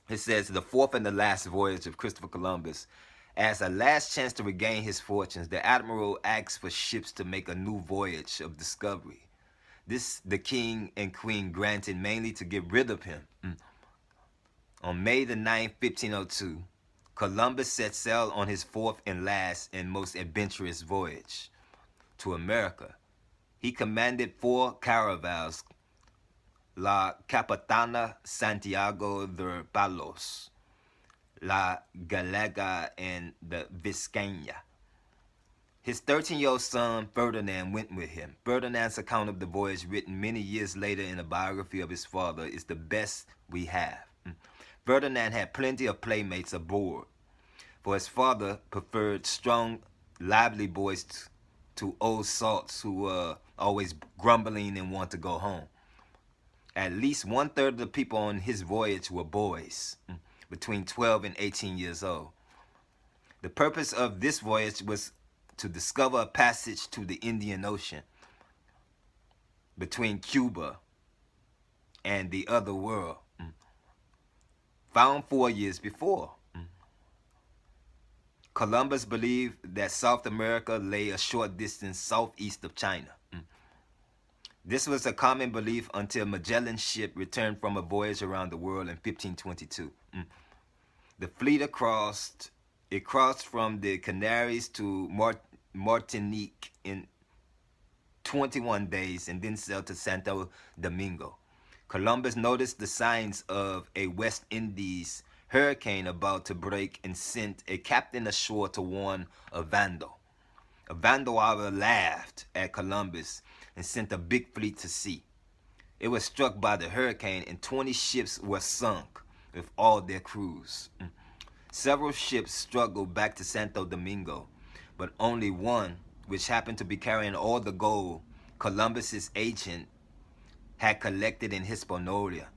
It says the fourth and the last voyage of Christopher Columbus. As a last chance to regain his fortunes, the admiral asked for ships to make a new voyage of discovery. This the king and queen granted mainly to get rid of him. On May the 9th, 1502, Columbus set sail on his fourth and last and most adventurous voyage to America. He commanded 4 caravels, La Capitana Santiago de Palos, La Gallega, and the Vizcaya. His 13-year-old son Ferdinand went with him. Ferdinand's account of the voyage, written many years later in a biography of his father, is the best we have. Ferdinand had plenty of playmates aboard, for his father preferred strong, lively boys to old salts who were always grumbling and want to go home. At least 1/3 of the people on his voyage were boys, between 12 and 18 years old. The purpose of this voyage was to discover a passage to the Indian Ocean between Cuba and the other world, found 4 years before. Columbus believed that South America lay a short distance southeast of China. This was a common belief until Magellan's ship returned from a voyage around the world in 1522. The fleet crossed from the Canaries to Martinique in 21 days and then sailed to Santo Domingo. Columbus noticed the signs of a West Indies hurricane about to break and sent a captain ashore to warn a vandal. A vandal, however, laughed at Columbus and sent a big fleet to sea. It was struck by the hurricane and 20 ships were sunk with all their crews. Several ships struggled back to Santo Domingo, but only one, which happened to be carrying all the gold Columbus's agent had collected in Hispaniola,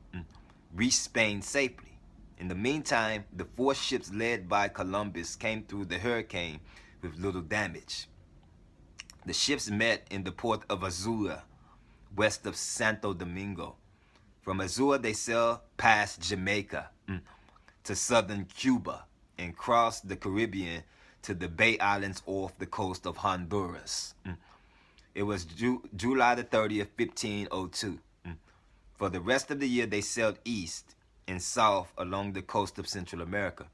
reached Spain safely. In the meantime, the 4 ships led by Columbus came through the hurricane with little damage. The ships met in the port of Azua, west of Santo Domingo. From Azua, they sailed past Jamaica to southern Cuba and crossed the Caribbean to the Bay Islands off the coast of Honduras. It was July the 30th, 1502. For the rest of the year, they sailed east and south along the coast of Central America,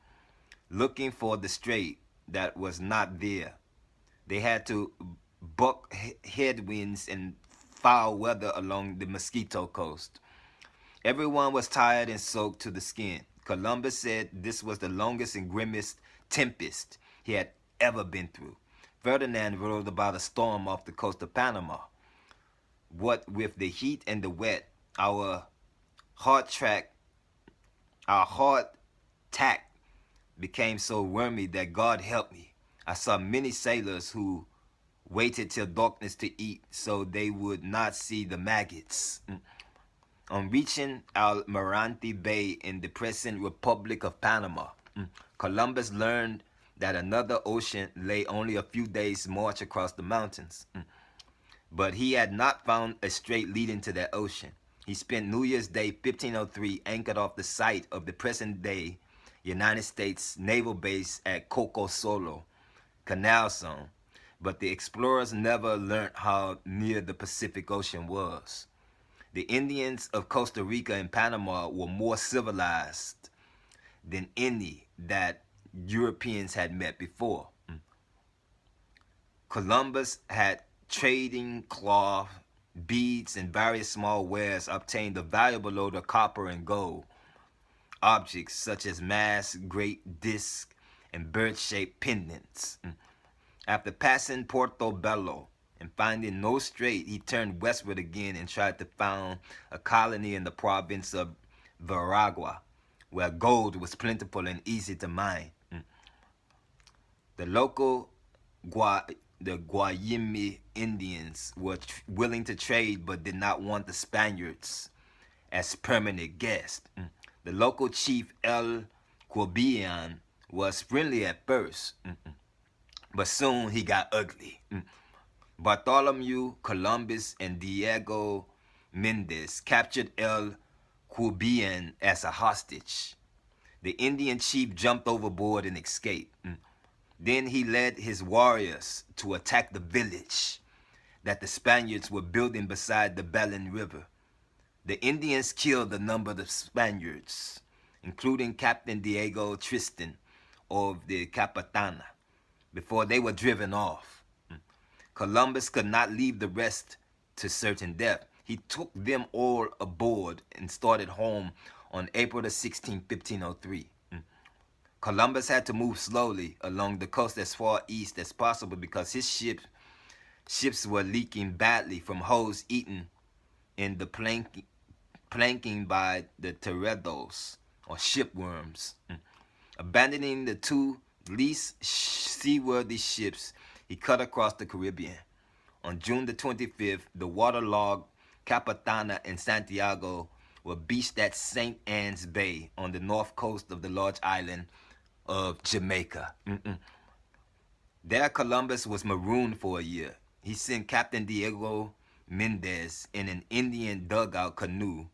looking for the strait that was not there. They had to buck headwinds and foul weather along the Mosquito Coast. Everyone was tired and soaked to the skin. Columbus said this was the longest and grimmest tempest he had ever been through. Ferdinand wrote about a storm off the coast of Panama. What with the heat and the wet, our hard tack became so wormy that God help me. I saw many sailors who waited till darkness to eat so they would not see the maggots. On reaching Almirante Bay in the present Republic of Panama, Columbus learned that another ocean lay only a few days' march across the mountains. But he had not found a strait leading to that ocean. He spent New Year's Day 1503 anchored off the site of the present-day United States Naval Base at Coco Solo, Canal Zone, but the explorers never learned how near the Pacific Ocean was. The Indians of Costa Rica and Panama were more civilized than any that Europeans had met before. Columbus had trading cloth, beads, and various small wares obtained a valuable load of copper and gold. Objects such as masts, great discs, and bird-shaped pendants. After passing Porto Bello and finding no strait, he turned westward again and tried to found a colony in the province of Veragua, where gold was plentiful and easy to mine. The local Guayime Indians were willing to trade but did not want the Spaniards as permanent guests. The local chief El Corbian was friendly at first, but soon he got ugly. Bartholomew Columbus and Diego Mendez captured El Corbian as a hostage. The Indian chief jumped overboard and escaped. Then he led his warriors to attack the village that the Spaniards were building beside the Belen River. The Indians killed a number of Spaniards, including Captain Diego Tristan of the Capitana, before they were driven off. Columbus could not leave the rest to certain death. He took them all aboard and started home on April the 16th, 1503. Columbus had to move slowly along the coast as far east as possible because his ships were leaking badly from holes eaten in the planking by the teredos, or shipworms. Abandoning the two least seaworthy ships, he cut across the Caribbean. On June the 25th, the waterlogged Capitana and Santiago were beached at St. Anne's Bay on the north coast of the large island of Jamaica. There Columbus was marooned for a year. He sent Captain Diego Mendez in an Indian dugout canoe